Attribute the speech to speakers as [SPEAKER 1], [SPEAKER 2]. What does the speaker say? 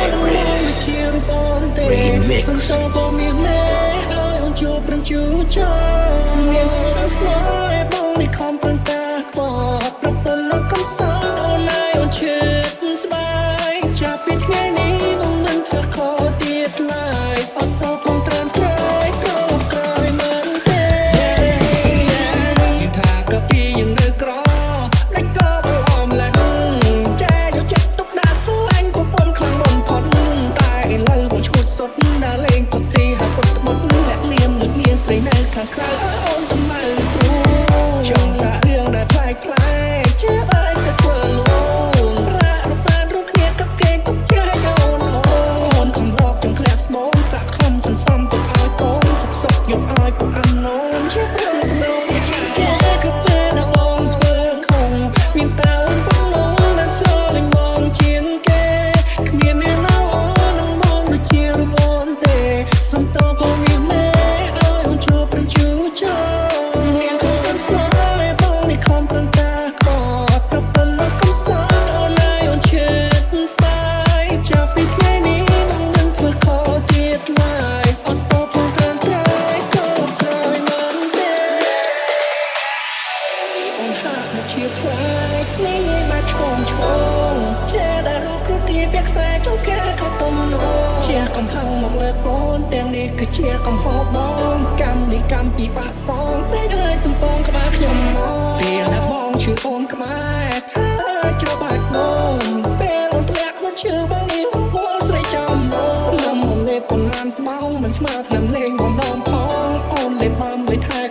[SPEAKER 1] Iris Remix ជួបព្រមជួចាំមានស្មោះបងនេះខំប្រឹងតែបបប្រពន្ធនៅកំសត់អូនណាយអូនឈឺស្បាយចាប់ពីថ្ងៃនេះបងមិនធ្វើខុសទៀតឡើយអត់ទៅផងត្រឹមត្រូវក្រោយមិនទេមានថាក៏ពីយើងនៅក្រតែក៏បងអមឡើងចាយកចិត្តទុកដាក់ស្លាញ់ប្រពន្ធខ្លាំងបំផុតតែឥឡូវបងឈួតសុទ្ធដើរលេងពុកស៊ីហើយពុតបុតលាក់លៀមដូចមានស្រីនៅខាងក្រៅអូនទៅមើលទូចង់សារឿងដែលប្លែកជាបាយទៅធ្វើលងប្រាក់របានរូបគ្នាกับគេទុកចាយអូនខំរកចង់ក្លាក់ស្បូនតាក់ខំសន្សំទុកឲ្យកូនសុកយកឲ្យពួកអានោនជាព្រឹងទៅជាគេគឺពេលដែលបងធ្វើខំមានតើអូនបងនោះដែលស្រលាញ់បងជាងគេគ្មានអ្នកណាអូននឹងមកដូចជារបនទេសំតោផងមានមេឲ្យអូនជួបព្រមជួចាំមានខ្លួនស្មោះបងនេះខំប្រឹងតែកអត់ប្រពន្ធនៅកំសត់អូនណាយអូនឈឺស្បាយចាប់ពីថ្ងៃនេះបងមិនធ្វើខុសទៀតឡើយអត់ទៅផងត្រឹមត្រូវក៏ក្រោយមិនទេអូនហាក់មកជាផ្លែនេះមកឆ្កងជាដែលរកគ្រូទីពាក់ខ្សែចង្កេះខំទំនោជាកំហឹងមកលើកូនទាំងនេះគឺជាកំហុសបងកម្មនេះកម្មពីបាក់សងតែឲ្យសំពងក្បាលខ្ញុំមកពេលដែលបងឈឺអូនក្បែរថាជួបបាច់បងពេលអូនធ្លាក់មកឈឺបងនេះវល់ស្រីចាំបងនំមកលេបប៉ុន្មានស្បោងមិនស្មើថ្នាំលេងបងដងផងអូនលេបបំលេខថៃ